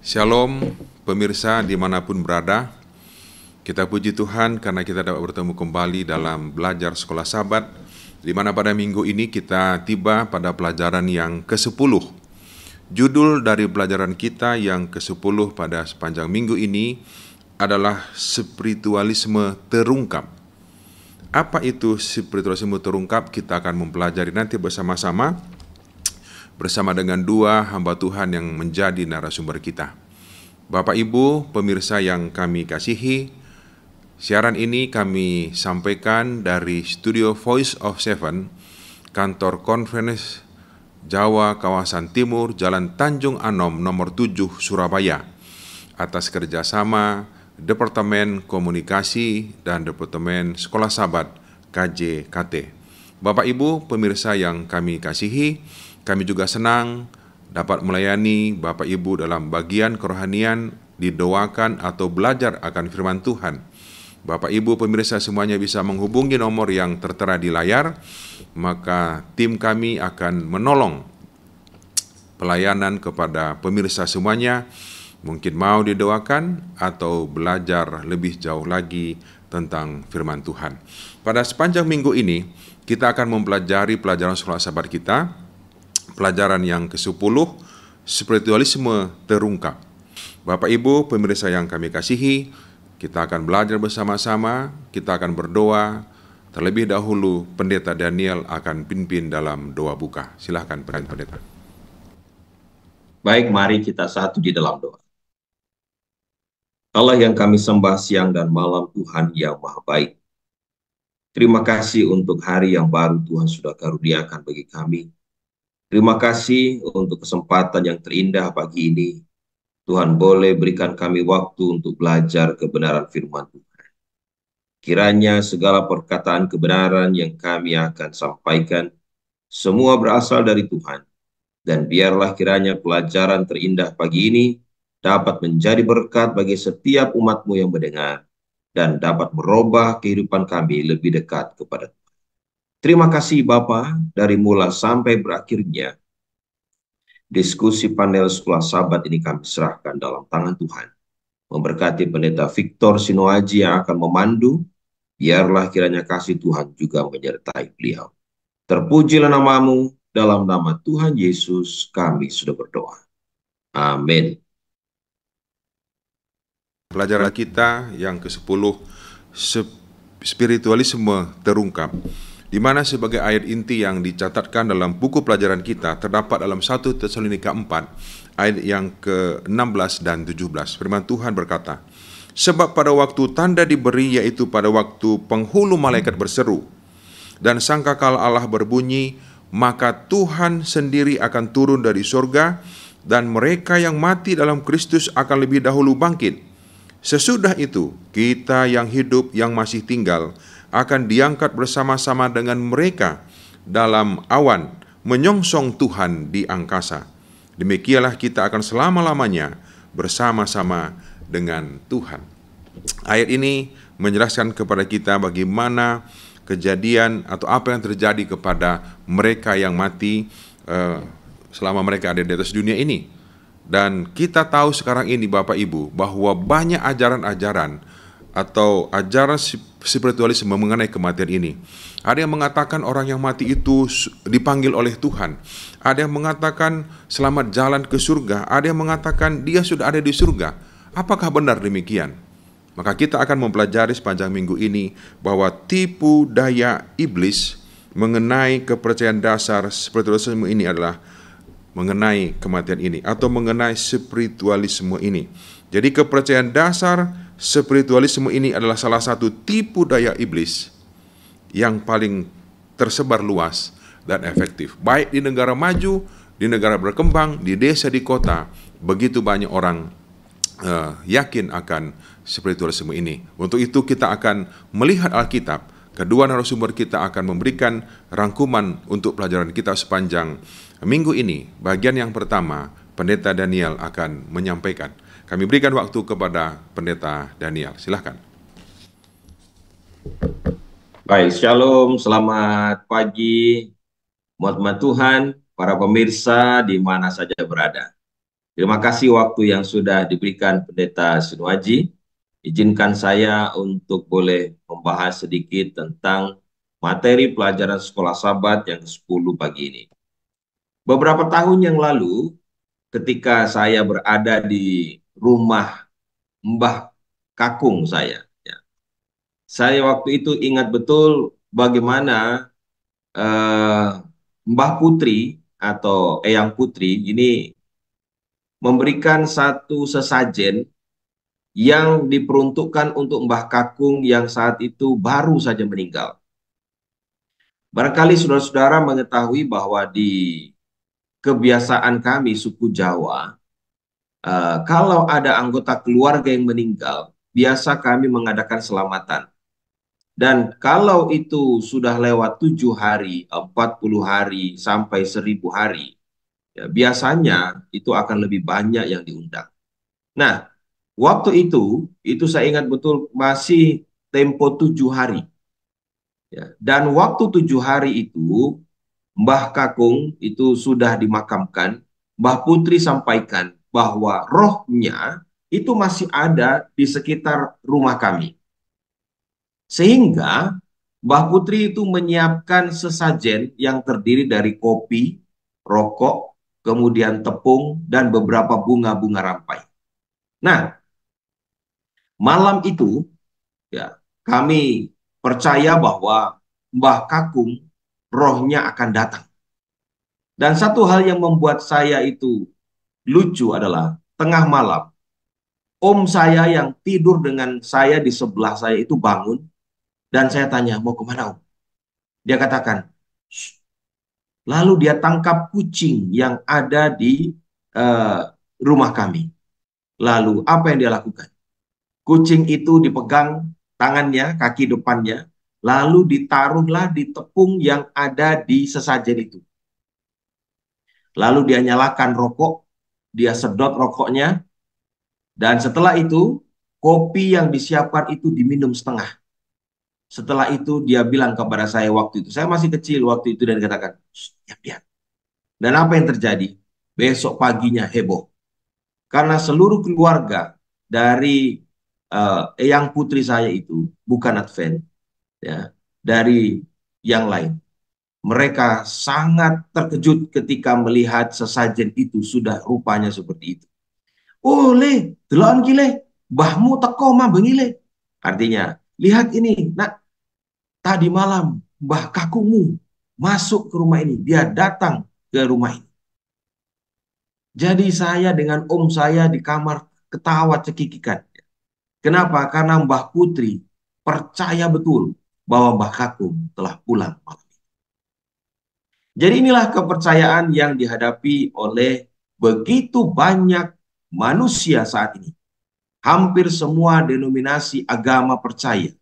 Shalom pemirsa dimanapun berada. Kita puji Tuhan karena kita dapat bertemu kembali dalam belajar sekolah Sabat, di mana pada minggu ini kita tiba pada pelajaran yang ke-10. Judul dari pelajaran kita yang ke-10 pada sepanjang minggu ini adalah spiritualisme terungkap. Apa itu spiritualisme terungkap? Kita akan mempelajari nanti bersama-sama dengan dua hamba Tuhan yang menjadi narasumber kita. Bapak Ibu pemirsa yang kami kasihi, siaran ini kami sampaikan dari studio Voice of Seven, kantor Conference Jawa kawasan Timur, Jalan Tanjung Anom nomor 7 Surabaya, atas kerjasama Departemen Komunikasi dan Departemen Sekolah Sabat KJKT. Bapak Ibu pemirsa yang kami kasihi, kami juga senang dapat melayani Bapak Ibu dalam bagian kerohanian, didoakan atau belajar akan firman Tuhan. Bapak Ibu pemirsa semuanya bisa menghubungi nomor yang tertera di layar, maka tim kami akan menolong pelayanan kepada pemirsa semuanya, mungkin mau didoakan atau belajar lebih jauh lagi tentang firman Tuhan. Pada sepanjang minggu ini, kita akan mempelajari pelajaran sekolah Sabat kita, pelajaran yang ke-10, spiritualisme terungkap. Bapak Ibu pemirsa yang kami kasihi, kita akan belajar bersama-sama, kita akan berdoa. Terlebih dahulu Pendeta Daniel akan pimpin dalam doa buka. Silakan Pendeta. Baik, mari kita satu di dalam doa. Allah yang kami sembah siang dan malam, Tuhan yang Maha Baik. Terima kasih untuk hari yang baru Tuhan sudah karuniakan bagi kami. Terima kasih untuk kesempatan yang terindah pagi ini. Tuhan boleh berikan kami waktu untuk belajar kebenaran firman Tuhan. Kiranya segala perkataan kebenaran yang kami akan sampaikan, semua berasal dari Tuhan. Dan biarlah kiranya pelajaran terindah pagi ini dapat menjadi berkat bagi setiap umat-Mu yang mendengar, dan dapat merubah kehidupan kami lebih dekat kepada Tuhan. Terima kasih Bapa, dari mula sampai berakhirnya diskusi panel sekolah Sabat ini kami serahkan dalam tangan Tuhan. Memberkati Pendeta Victor Sinoaji yang akan memandu, biarlah kiranya kasih Tuhan juga menyertai beliau. Terpujilah nama-Mu, dalam nama Tuhan Yesus kami sudah berdoa. Amin. Pelajaran kita yang ke-10, spiritualisme terungkap, di mana sebagai ayat inti yang dicatatkan dalam buku pelajaran kita terdapat dalam 1 Tesalonika 4 ayat yang ke-16 dan 17. Firman Tuhan berkata, sebab pada waktu tanda diberi, yaitu pada waktu penghulu malaikat berseru dan sangkakala Allah berbunyi, maka Tuhan sendiri akan turun dari surga, dan mereka yang mati dalam Kristus akan lebih dahulu bangkit. Sesudah itu, kita yang hidup yang masih tinggal akan diangkat bersama-sama dengan mereka dalam awan, menyongsong Tuhan di angkasa. Demikianlah kita akan selama-lamanya bersama-sama dengan Tuhan. Ayat ini menjelaskan kepada kita bagaimana kejadian atau apa yang terjadi kepada mereka yang mati selama mereka ada di atas dunia ini. Dan kita tahu sekarang ini Bapak Ibu bahwa banyak ajaran-ajaran atau ajaran spiritualisme mengenai kematian ini. Ada yang mengatakan orang yang mati itu dipanggil oleh Tuhan. Ada yang mengatakan selamat jalan ke surga. Ada yang mengatakan dia sudah ada di surga. Apakah benar demikian? Maka kita akan mempelajari sepanjang minggu ini bahwa tipu daya iblis mengenai kepercayaan dasar spiritualisme ini adalah mengenai kematian ini atau mengenai spiritualisme ini. Jadi kepercayaan dasar spiritualisme ini adalah salah satu tipu daya iblis yang paling tersebar luas dan efektif. Baik di negara maju, di negara berkembang, di desa, di kota, begitu banyak orang yakin akan spiritualisme ini. Untuk itu kita akan melihat Alkitab. Kedua narasumber kita akan memberikan rangkuman untuk pelajaran kita sepanjang minggu ini. Bagian yang pertama, Pendeta Daniel akan menyampaikan. Kami berikan waktu kepada Pendeta Daniel. Silakan. Baik, shalom, selamat pagi, umat Tuhan, para pemirsa di mana saja berada. Terima kasih waktu yang sudah diberikan Pendeta Sinuaji. Izinkan saya untuk boleh membahas sedikit tentang materi pelajaran sekolah Sabat yang ke-10 pagi ini. Beberapa tahun yang lalu, ketika saya berada di rumah Mbah Kakung saya, ya, saya waktu itu ingat betul bagaimana eh, Mbah Putri atau Eyang Putri ini memberikan satu sesajen yang diperuntukkan untuk Mbah Kakung yang saat itu baru saja meninggal. Barangkali saudara-saudara mengetahui bahwa di kebiasaan kami suku Jawa, kalau ada anggota keluarga yang meninggal, biasa kami mengadakan selamatan. Dan kalau itu sudah lewat 7 hari, 40 hari, sampai 1000 hari, ya, biasanya itu akan lebih banyak yang diundang. Nah, waktu itu saya ingat betul masih tempo 7 hari. Ya. Dan waktu 7 hari itu, Mbah Kakung itu sudah dimakamkan, Mbah Putri sampaikan bahwa rohnya itu masih ada di sekitar rumah kami. Sehingga Mbah Putri itu menyiapkan sesajen yang terdiri dari kopi, rokok, kemudian tepung, dan beberapa bunga-bunga rampai. Nah, malam itu ya kami percaya bahwa Mbah Kakung rohnya akan datang. Dan satu hal yang membuat saya itu lucu adalah tengah malam, om saya yang tidur dengan saya di sebelah saya itu bangun dan saya tanya, mau kemana om? Dia katakan, "Shh." Lalu dia tangkap kucing yang ada di eh, rumah kami. Lalu apa yang dia lakukan? Kucing itu dipegang tangannya, kaki depannya, lalu ditaruhlah di tepung yang ada di sesajen itu. Lalu dia nyalakan rokok, dia sedot rokoknya, dan setelah itu kopi yang disiapkan itu diminum setengah. Setelah itu dia bilang kepada saya waktu itu, saya masih kecil waktu itu, dan katakan, diam. Dan apa yang terjadi? Besok paginya heboh. Karena seluruh keluarga dari Eyang Putri saya itu bukan Advent, ya, dari yang lain. Mereka sangat terkejut ketika melihat sesajen itu sudah rupanya seperti itu. Oh le, delon ki le, mbahmu teko mah bengi le. Artinya, lihat ini, nak, tadi malam mbah kakungmu masuk ke rumah ini, dia datang ke rumah ini. Jadi saya dengan om saya di kamar ketawa cekikikan. Kenapa? Karena Mbah Putri percaya betul bahwa Mbah Kakung telah pulang malam ini. Jadi inilah kepercayaan yang dihadapi oleh begitu banyak manusia saat ini. Hampir semua denominasi agama percaya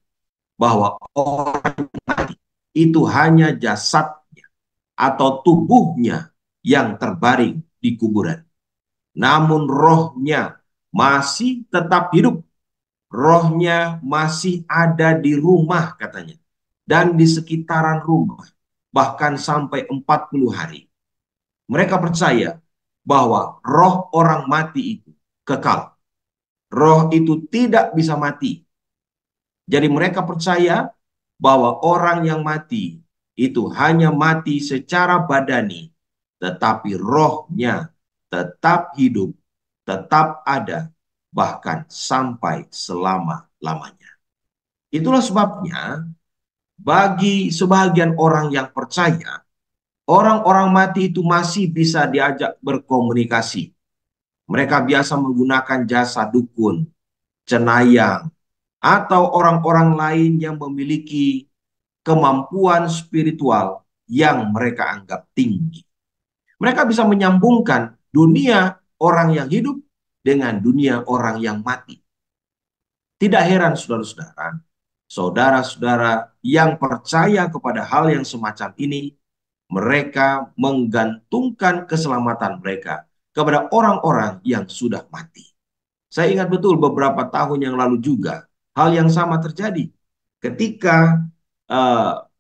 bahwa orang mati itu hanya jasadnya atau tubuhnya yang terbaring di kuburan. Namun rohnya masih tetap hidup. Rohnya masih ada di rumah katanya. Dan di sekitaran rumah. Bahkan sampai 40 hari. Mereka percaya bahwa roh orang mati itu kekal. Roh itu tidak bisa mati. Jadi mereka percaya bahwa orang yang mati itu hanya mati secara badani, tetapi rohnya tetap hidup, tetap ada, bahkan sampai selama-lamanya. Itulah sebabnya bagi sebagian orang yang percaya, orang-orang mati itu masih bisa diajak berkomunikasi. Mereka biasa menggunakan jasa dukun, cenayang, atau orang-orang lain yang memiliki kemampuan spiritual yang mereka anggap tinggi. Mereka bisa menyambungkan dunia orang yang hidup dengan dunia orang yang mati. Tidak heran saudara-saudara, saudara-saudara yang percaya kepada hal yang semacam ini, mereka menggantungkan keselamatan mereka kepada orang-orang yang sudah mati. Saya ingat betul beberapa tahun yang lalu juga, hal yang sama terjadi. Ketika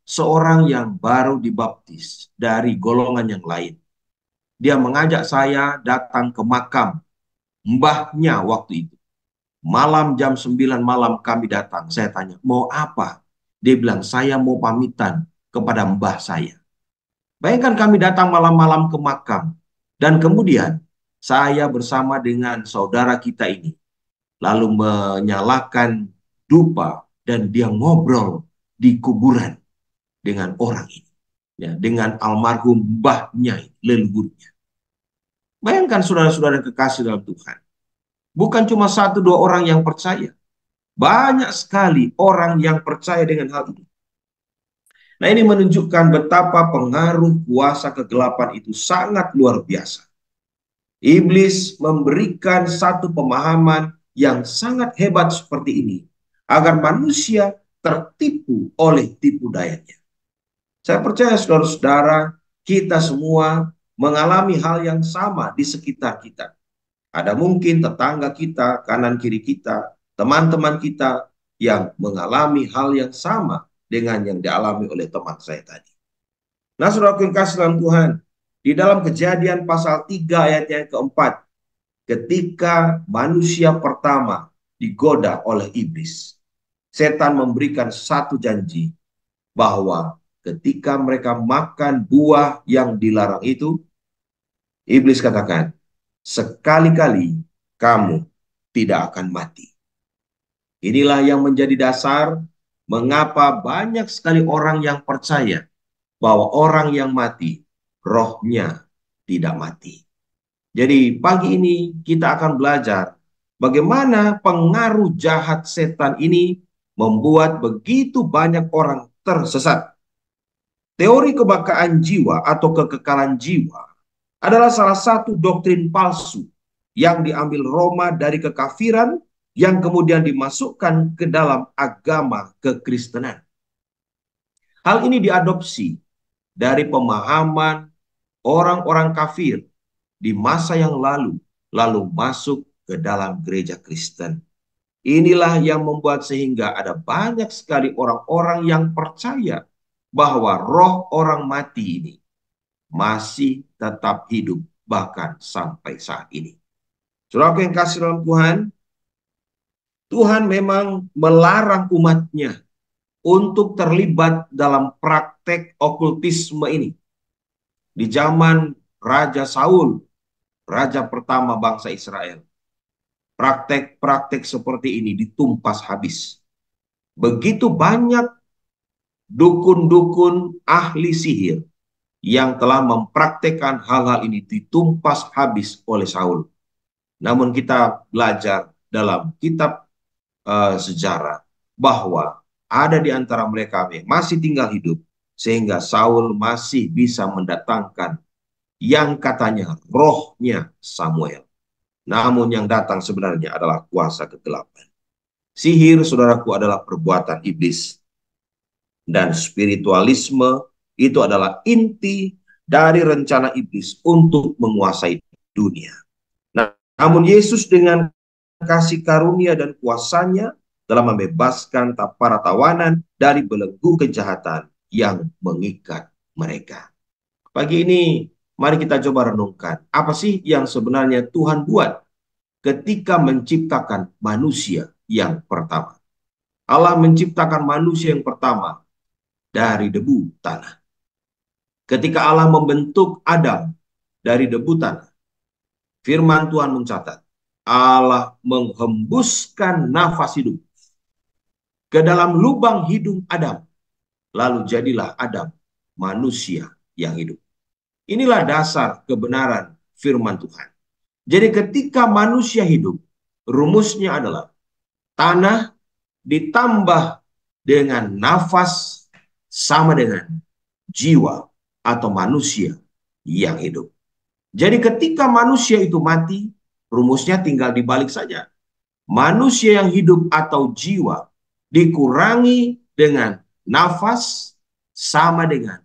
seorang yang baru dibaptis dari golongan yang lain, dia mengajak saya datang ke makam mbahnya waktu itu. Malam jam 9 malam kami datang. Saya tanya, mau apa? Dia bilang, saya mau pamitan kepada mbah saya. Bayangkan kami datang malam-malam ke makam. Dan kemudian saya bersama dengan saudara kita ini lalu menyalakan dupa dan dia ngobrol di kuburan dengan orang ini. Ya, dengan almarhum mbahnya, leluhurnya. Bayangkan saudara-saudara kekasih dalam Tuhan. Bukan cuma satu dua orang yang percaya. Banyak sekali orang yang percaya dengan hal ini. Nah, ini menunjukkan betapa pengaruh kuasa kegelapan itu sangat luar biasa. Iblis memberikan satu pemahaman yang sangat hebat seperti ini, agar manusia tertipu oleh tipu dayanya. Saya percaya saudara-saudara, kita semua mengalami hal yang sama di sekitar kita. Ada mungkin tetangga kita, kanan kiri kita, teman-teman kita yang mengalami hal yang sama dengan yang dialami oleh teman saya tadi. Nah, saudara yang kasih dalam Tuhan, di dalam Kejadian pasal 3 ayat yang keempat, ketika manusia pertama digoda oleh iblis, setan memberikan satu janji bahwa ketika mereka makan buah yang dilarang itu, iblis katakan, sekali-kali kamu tidak akan mati. Inilah yang menjadi dasar mengapa banyak sekali orang yang percaya bahwa orang yang mati, rohnya tidak mati. Jadi pagi ini kita akan belajar bagaimana pengaruh jahat setan ini membuat begitu banyak orang tersesat. Teori kebanggaan jiwa atau kekekalan jiwa adalah salah satu doktrin palsu yang diambil Roma dari kekafiran yang kemudian dimasukkan ke dalam agama kekristenan. Hal ini diadopsi dari pemahaman orang-orang kafir di masa yang lalu masuk ke dalam gereja Kristen. Inilah yang membuat sehingga ada banyak sekali orang-orang yang percaya bahwa roh orang mati ini masih tetap hidup bahkan sampai saat ini. Saudara yang kasih dalam Tuhan, Tuhan memang melarang umatnya untuk terlibat dalam praktek okultisme ini. Di zaman Raja Saul, raja pertama bangsa Israel, praktek-praktek seperti ini ditumpas habis. Begitu banyak dukun-dukun ahli sihir yang telah mempraktekkan hal-hal ini ditumpas habis oleh Saul. Namun kita belajar dalam kitab sejarah bahwa ada di antara mereka yang masih tinggal hidup sehingga Saul masih bisa mendatangkan yang katanya rohnya Samuel. Namun yang datang sebenarnya adalah kuasa kegelapan. Sihir, saudaraku, adalah perbuatan iblis. Dan spiritualisme itu adalah inti dari rencana iblis untuk menguasai dunia. Namun Yesus dengan kasih karunia dan kuasanya telah membebaskan para tawanan dari belenggu kejahatan yang mengikat mereka. Pagi ini, mari kita coba renungkan. Apa sih yang sebenarnya Tuhan buat ketika menciptakan manusia yang pertama? Allah menciptakan manusia yang pertama dari debu tanah. Ketika Allah membentuk Adam dari debu tanah, firman Tuhan mencatat, Allah menghembuskan nafas hidup ke dalam lubang hidung Adam. Lalu jadilah Adam manusia yang hidup. Inilah dasar kebenaran firman Tuhan. Jadi ketika manusia hidup, rumusnya adalah tanah ditambah dengan nafas sama dengan jiwa atau manusia yang hidup. Jadi ketika manusia itu mati, rumusnya tinggal dibalik saja. Manusia yang hidup atau jiwa dikurangi dengan nafas sama dengan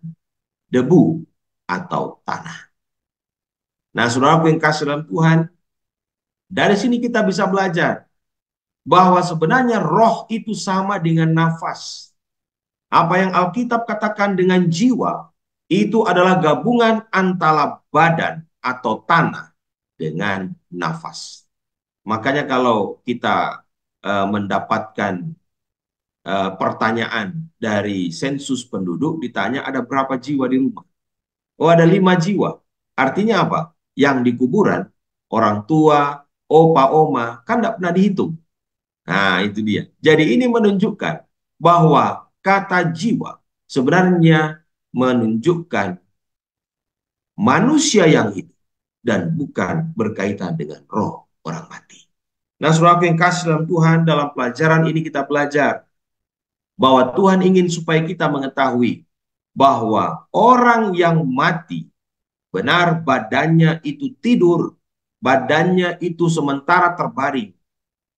debu atau tanah. Nah, saudaraku yang kasih dalam Tuhan, dari sini kita bisa belajar bahwa sebenarnya roh itu sama dengan nafas. Apa yang Alkitab katakan dengan jiwa, itu adalah gabungan antara badan atau tanah dengan nafas. Makanya kalau kita mendapatkan pertanyaan dari sensus penduduk, ditanya ada berapa jiwa di rumah. Oh, ada 5 jiwa. Artinya apa? Yang di kuburan, orang tua, opa, oma, kan tidak pernah dihitung. Nah, itu dia. Jadi ini menunjukkan bahwa kata jiwa sebenarnya menunjukkan manusia yang hidup dan bukan berkaitan dengan roh orang mati. Nah, saudara yang kasih dalam Tuhan, dalam pelajaran ini kita belajar bahwa Tuhan ingin supaya kita mengetahui bahwa orang yang mati, benar badannya itu tidur, badannya itu sementara terbaring,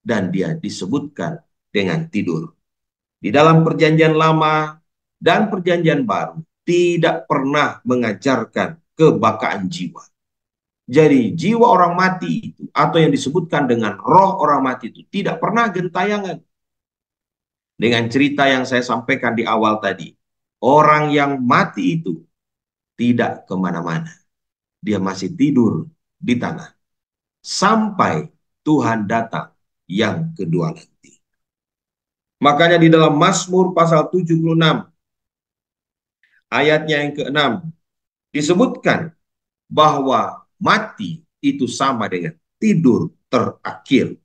dan dia disebutkan dengan tidur. Di dalam perjanjian lama dan perjanjian baru tidak pernah mengajarkan kebakaan jiwa. Jadi jiwa orang mati itu atau yang disebutkan dengan roh orang mati itu tidak pernah gentayangan. Dengan cerita yang saya sampaikan di awal tadi, orang yang mati itu tidak kemana-mana. Dia masih tidur di tanah sampai Tuhan datang yang kedua nanti. Makanya di dalam Mazmur pasal 76 ayatnya yang ke-6 disebutkan bahwa mati itu sama dengan tidur terakhir.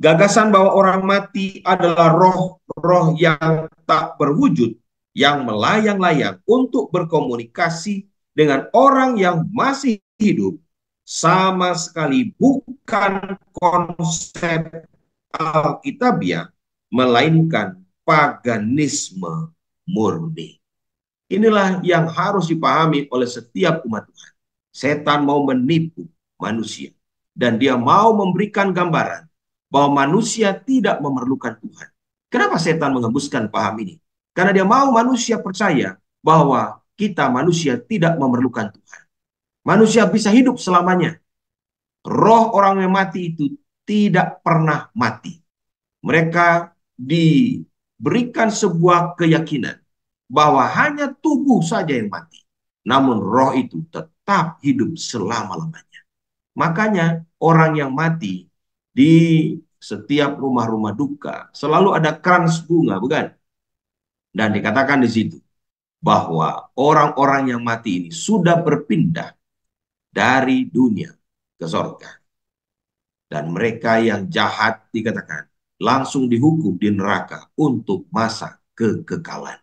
Gagasan bahwa orang mati adalah roh-roh yang tak berwujud, yang melayang-layang untuk berkomunikasi dengan orang yang masih hidup, sama sekali bukan konsep Alkitabiah, melainkan paganisme murni. Inilah yang harus dipahami oleh setiap umat Tuhan. Setan mau menipu manusia, dan dia mau memberikan gambaran bahwa manusia tidak memerlukan Tuhan. Kenapa setan mengembuskan paham ini? Karena dia mau manusia percaya bahwa kita manusia tidak memerlukan Tuhan. Manusia bisa hidup selamanya. Roh orang yang mati itu tidak pernah mati. Mereka diberikan sebuah keyakinan bahwa hanya tubuh saja yang mati. Namun roh itu tetap hidup selama-lamanya. Makanya orang yang mati di setiap rumah-rumah duka selalu ada krans bunga, bukan? Dan dikatakan di situ bahwa orang-orang yang mati ini sudah berpindah dari dunia ke sorga. Dan mereka yang jahat dikatakan langsung dihukum di neraka untuk masa kekekalan.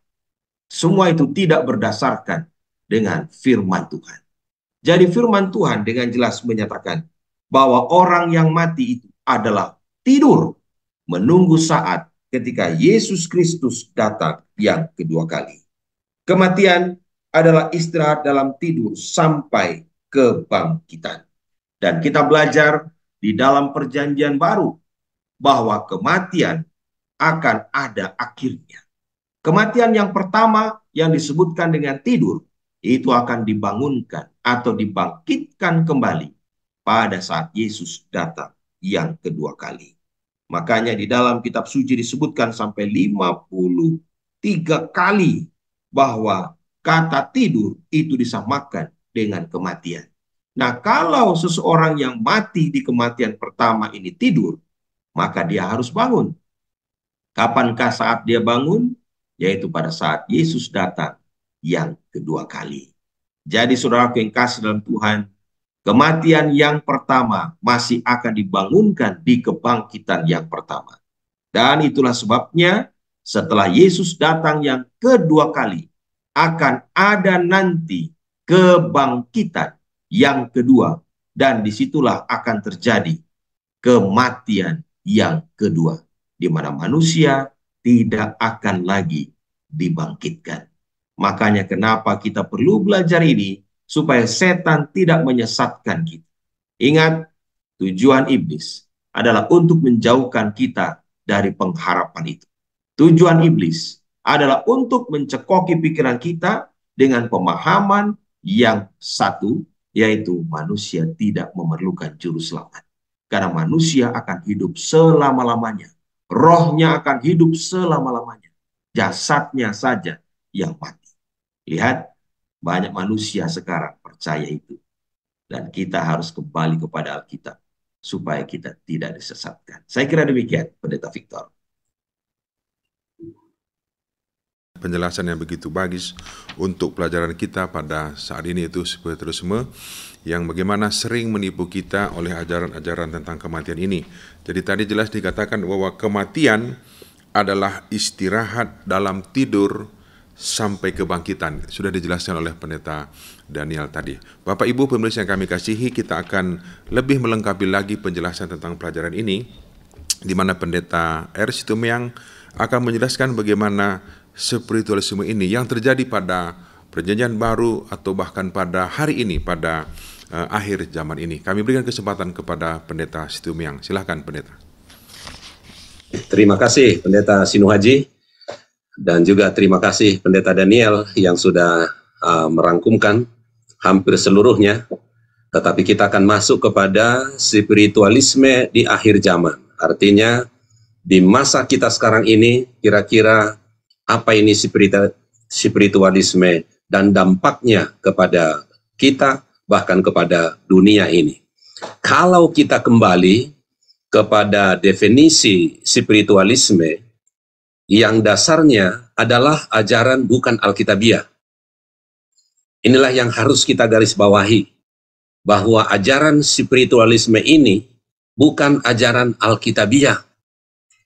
Semua itu tidak berdasarkan dengan firman Tuhan. Jadi firman Tuhan dengan jelas menyatakan bahwa orang yang mati itu adalah tidur menunggu saat ketika Yesus Kristus datang yang kedua kali. Kematian adalah istirahat dalam tidur sampai kebangkitan. Dan kita belajar di dalam perjanjian baru bahwa kematian akan ada akhirnya. Kematian yang pertama yang disebutkan dengan tidur itu akan dibangunkan atau dibangkitkan kembali pada saat Yesus datang yang kedua kali. Makanya di dalam kitab suci disebutkan sampai 53 kali bahwa kata tidur itu disamakan dengan kematian. Nah, kalau seseorang yang mati di kematian pertama ini tidur, maka dia harus bangun. Kapankah saat dia bangun? Yaitu pada saat Yesus datang yang kedua kali. Jadi saudaraku yang kasih dalam Tuhan, kematian yang pertama masih akan dibangunkan di kebangkitan yang pertama. Dan itulah sebabnya setelah Yesus datang yang kedua kali, akan ada nanti kebangkitan yang kedua. Dan disitulah akan terjadi kematian yang kedua, di mana manusia tidak akan lagi dibangkitkan. Makanya kenapa kita perlu belajar ini, supaya setan tidak menyesatkan kita. Ingat, tujuan iblis adalah untuk menjauhkan kita dari pengharapan itu. Tujuan iblis adalah untuk mencekoki pikiran kita dengan pemahaman yang satu, yaitu manusia tidak memerlukan juru selamat. Karena manusia akan hidup selama-lamanya. Rohnya akan hidup selama-lamanya. Jasadnya saja yang mati. Lihat, banyak manusia sekarang percaya itu. dan kita harus kembali kepada Alkitab supaya kita tidak disesatkan. Saya kira demikian, Pendeta Victor. Penjelasan yang begitu bagus untuk pelajaran kita pada saat ini, itu spiritualisme yang bagaimana sering menipu kita oleh ajaran-ajaran tentang kematian ini. Jadi tadi jelas dikatakan bahwa kematian adalah istirahat dalam tidur sampai kebangkitan. Sudah dijelaskan oleh Pendeta Daniel tadi. Bapak Ibu pemirsa yang kami kasihi, kita akan lebih melengkapi lagi penjelasan tentang pelajaran ini, di mana Pendeta R. Situmiang akan menjelaskan bagaimana spiritualisme ini yang terjadi pada Perjanjian Baru atau bahkan pada hari ini, pada akhir zaman ini. Kami berikan kesempatan kepada Pendeta Situmiang. Silakan Pendeta. Terima kasih Pendeta Sinuhaji, dan juga terima kasih Pendeta Daniel yang sudah merangkumkan hampir seluruhnya. Tetapi kita akan masuk kepada spiritualisme di akhir zaman. Artinya di masa kita sekarang ini, kira-kira apa ini spiritualisme dan dampaknya kepada kita, bahkan kepada dunia ini. Kalau kita kembali kepada definisi spiritualisme, yang dasarnya adalah ajaran bukan Alkitabiah. Inilah yang harus kita garis bawahi, bahwa ajaran spiritualisme ini bukan ajaran Alkitabiah.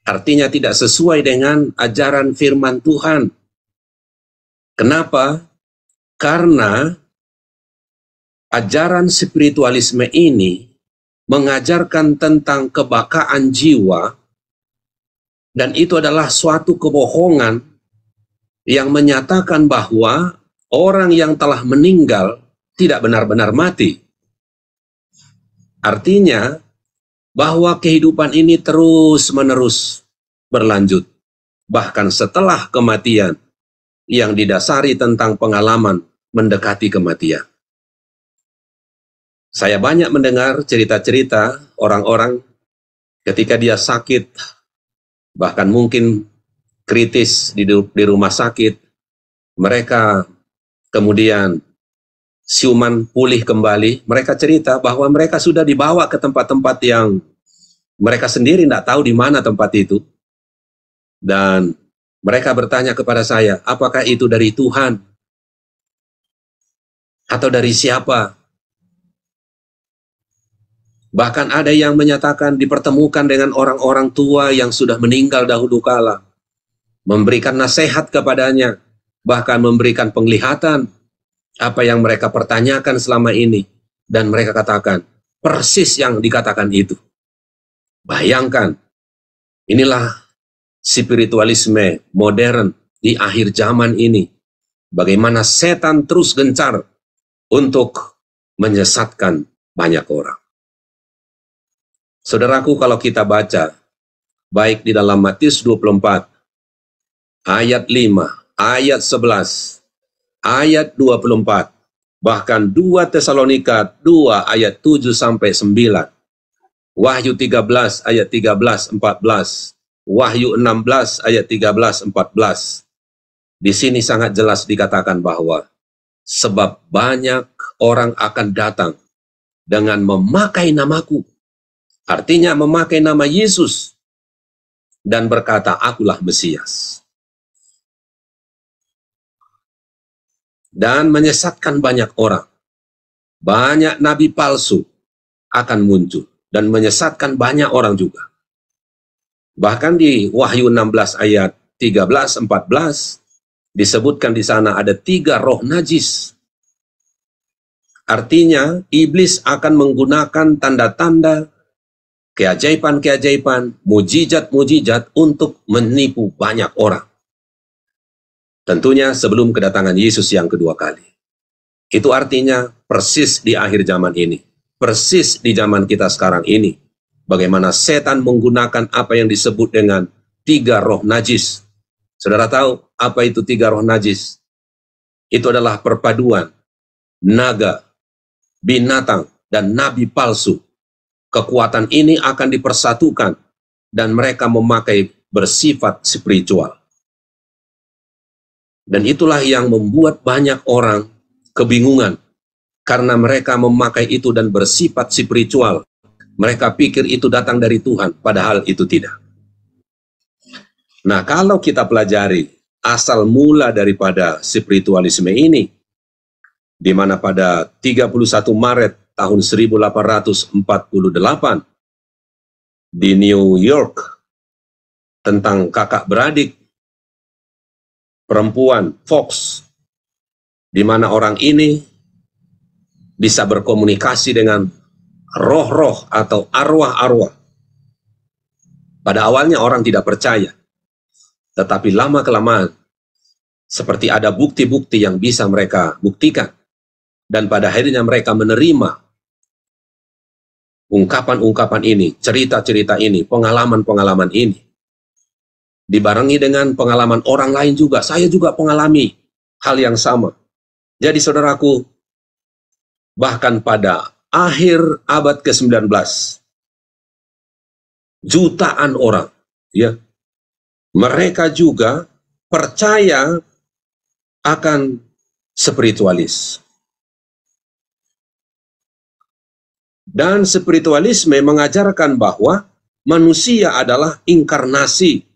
Artinya tidak sesuai dengan ajaran firman Tuhan. Kenapa? Karena ajaran spiritualisme ini mengajarkan tentang kebakaan jiwa, dan itu adalah suatu kebohongan yang menyatakan bahwa orang yang telah meninggal tidak benar-benar mati. Artinya bahwa kehidupan ini terus-menerus berlanjut, bahkan setelah kematian, yang didasari tentang pengalaman mendekati kematian. Saya banyak mendengar cerita-cerita orang-orang ketika dia sakit, bahkan mungkin kritis di rumah sakit, mereka kemudian siuman pulih kembali. Mereka cerita bahwa mereka sudah dibawa ke tempat-tempat yang mereka sendiri tidak tahu di mana tempat itu. Dan mereka bertanya kepada saya, apakah itu dari Tuhan? Atau dari siapa? Bahkan ada yang menyatakan dipertemukan dengan orang-orang tua yang sudah meninggal dahulu kala, memberikan nasihat kepadanya, bahkan memberikan penglihatan apa yang mereka pertanyakan selama ini, dan mereka katakan persis yang dikatakan itu. Bayangkan, inilah spiritualisme modern di akhir zaman ini. Bagaimana setan terus gencar untuk menyesatkan banyak orang. Saudaraku, kalau kita baca, baik di dalam Matius 24, ayat 5, ayat 11, ayat 24, bahkan 2 Tesalonika 2 ayat 7-9, Wahyu 13 ayat 13-14, Wahyu 16 ayat 13-14. Di sini sangat jelas dikatakan bahwa sebab banyak orang akan datang dengan memakai namaku, artinya memakai nama Yesus, dan berkata, akulah Mesias, dan menyesatkan banyak orang. Banyak nabi palsu akan muncul dan menyesatkan banyak orang juga. Bahkan di Wahyu 16 ayat 13-14 disebutkan di sana ada 3 roh najis. Artinya iblis akan menggunakan tanda-tanda, keajaiban-keajaiban, mujizat-mujizat untuk menipu banyak orang. Tentunya sebelum kedatangan Yesus yang kedua kali. Itu artinya persis di akhir zaman ini. Persis di zaman kita sekarang ini. Bagaimana setan menggunakan apa yang disebut dengan 3 roh najis. Saudara tahu apa itu 3 roh najis? Itu adalah perpaduan naga, binatang, dan nabi palsu. Kekuatan ini akan dipersatukan dan mereka memakai bersifat spiritual. Dan itulah yang membuat banyak orang kebingungan. karena mereka memakai itu dan bersifat spiritual. Mereka pikir itu datang dari Tuhan, padahal itu tidak. Nah, kalau kita pelajari asal mula daripada spiritualisme ini, di mana pada 31 Maret tahun 1848 di New York, tentang kakak beradik perempuan Fox, di mana orang ini bisa berkomunikasi dengan roh-roh atau arwah-arwah. Pada awalnya orang tidak percaya, tetapi lama-kelamaan seperti ada bukti-bukti yang bisa mereka buktikan, dan pada akhirnya mereka menerima ungkapan-ungkapan ini, cerita-cerita ini, pengalaman-pengalaman ini, dibarengi dengan pengalaman orang lain juga. Saya juga mengalami hal yang sama. Jadi saudaraku, bahkan pada akhir abad ke-19, jutaan orang, ya, mereka juga percaya akan spiritualis. Dan spiritualisme mengajarkan bahwa manusia adalah inkarnasi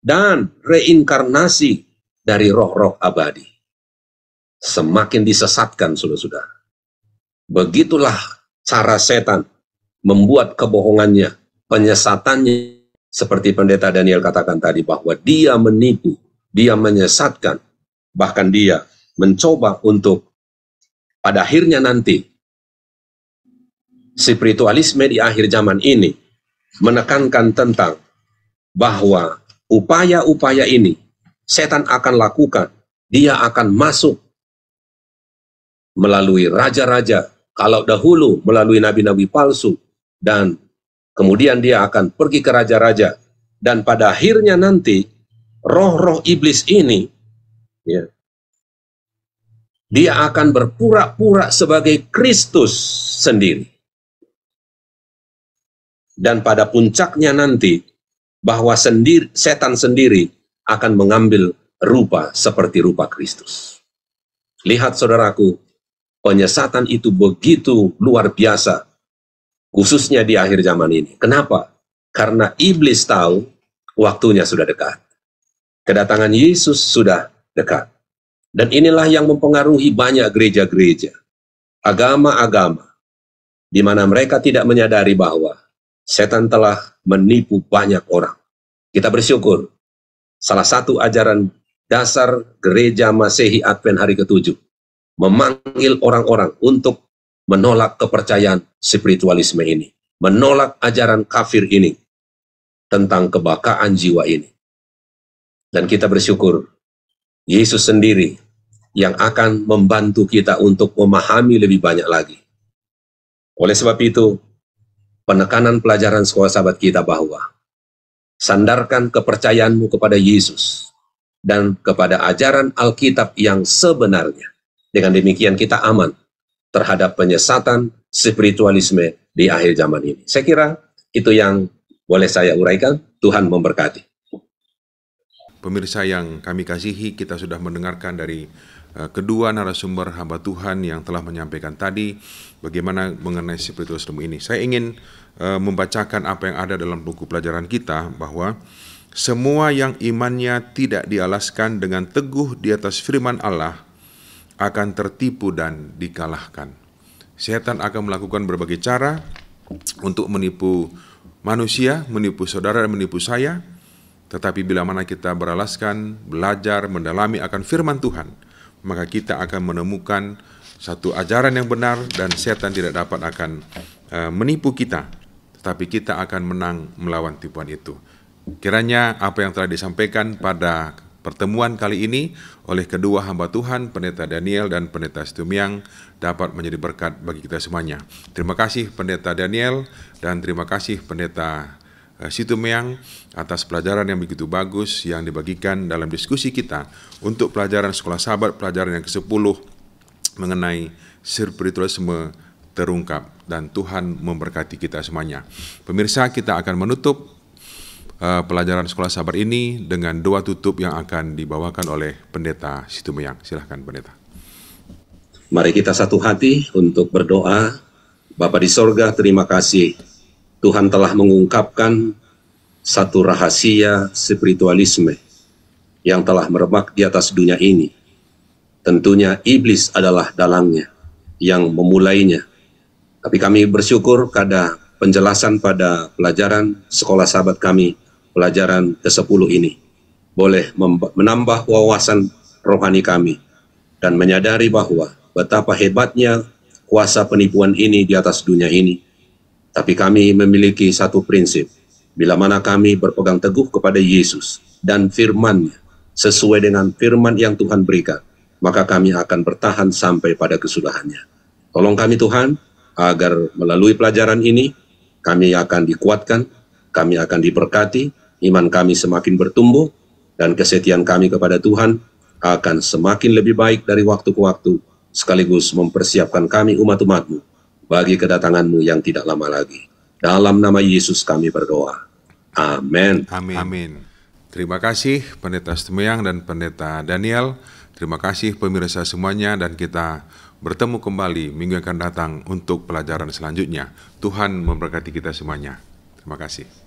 dan reinkarnasi dari roh-roh abadi. Semakin disesatkan, saudara-saudara. Begitulah cara setan membuat kebohongannya, penyesatannya, seperti pendeta Daniel katakan tadi, bahwa dia menipu, dia menyesatkan, bahkan dia mencoba untuk pada akhirnya nanti spiritualisme di akhir zaman ini menekankan tentang bahwa upaya-upaya ini setan akan lakukan. Dia akan masuk melalui raja-raja, kalau dahulu melalui nabi-nabi palsu, dan kemudian dia akan pergi ke raja-raja, dan pada akhirnya nanti roh-roh iblis ini, ya, dia akan berpura-pura sebagai Kristus sendiri. Dan pada puncaknya nanti, bahwa setan sendiri akan mengambil rupa seperti rupa Kristus. Lihat saudaraku, penyesatan itu begitu luar biasa, khususnya di akhir zaman ini. Kenapa? Karena iblis tahu waktunya sudah dekat. Kedatangan Yesus sudah dekat. Dan inilah yang mempengaruhi banyak gereja-gereja, agama-agama, di mana mereka tidak menyadari bahwa setan telah menipu banyak orang. Kita bersyukur, salah satu ajaran dasar gereja Masehi Advent hari ke-7 memanggil orang-orang untuk menolak kepercayaan spiritualisme ini, menolak ajaran kafir ini, tentang kebakaan jiwa ini. Dan kita bersyukur, Yesus sendiri yang akan membantu kita untuk memahami lebih banyak lagi. Oleh sebab itu, penekanan pelajaran sekolah sahabat kita bahwa sandarkan kepercayaanmu kepada Yesus dan kepada ajaran Alkitab yang sebenarnya. Dengan demikian kita aman terhadap penyesatan spiritualisme di akhir zaman ini. Saya kira itu yang boleh saya uraikan. Tuhan memberkati. Pemirsa yang kami kasihi, kita sudah mendengarkan dari kedua narasumber hamba Tuhan yang telah menyampaikan tadi bagaimana mengenai spiritualisme ini. Saya ingin membacakan apa yang ada dalam buku pelajaran kita, bahwa semua yang imannya tidak dialaskan dengan teguh di atas firman Allah akan tertipu dan dikalahkan. Setan akan melakukan berbagai cara untuk menipu manusia, menipu saudara dan menipu saya. Tetapi bila mana kita beralaskan, belajar, mendalami akan firman Tuhan, maka kita akan menemukan satu ajaran yang benar dan setan tidak dapat akan menipu kita. Tetapi kita akan menang melawan tipuan itu. Kiranya apa yang telah disampaikan pada pertemuan kali ini oleh kedua hamba Tuhan, Pendeta Daniel dan Pendeta Situmiang, dapat menjadi berkat bagi kita semuanya. Terima kasih Pendeta Daniel dan terima kasih Pendeta Situmiang atas pelajaran yang begitu bagus yang dibagikan dalam diskusi kita untuk pelajaran sekolah sahabat, pelajaran yang ke-10 mengenai spiritualisme terungkap, dan Tuhan memberkati kita semuanya. Pemirsa, kita akan menutup pelajaran sekolah sahabat ini dengan doa tutup yang akan dibawakan oleh Pendeta Situmiang. Silahkan Pendeta. Mari kita satu hati untuk berdoa. Bapa di sorga, terima kasih Tuhan telah mengungkapkan satu rahasia spiritualisme yang telah merebak di atas dunia ini. Tentunya iblis adalah dalangnya yang memulainya. Tapi kami bersyukur pada penjelasan pada pelajaran sekolah sahabat kami, pelajaran ke-10 ini, boleh menambah wawasan rohani kami dan menyadari bahwa betapa hebatnya kuasa penipuan ini di atas dunia ini. Tapi kami memiliki satu prinsip, bila mana kami berpegang teguh kepada Yesus dan firman-Nya, sesuai dengan firman yang Tuhan berikan, maka kami akan bertahan sampai pada kesudahannya. Tolong kami Tuhan, agar melalui pelajaran ini, kami akan dikuatkan, kami akan diberkati, iman kami semakin bertumbuh, dan kesetiaan kami kepada Tuhan akan semakin lebih baik dari waktu ke waktu, sekaligus mempersiapkan kami umat-umat-Mu bagi kedatangan-Mu yang tidak lama lagi. Dalam nama Yesus kami berdoa. Amin. Amin. Amin. Terima kasih Pendeta Stemeyang dan Pendeta Daniel. Terima kasih pemirsa semuanya, dan kita bertemu kembali minggu yang akan datang untuk pelajaran selanjutnya. Tuhan memberkati kita semuanya. Terima kasih.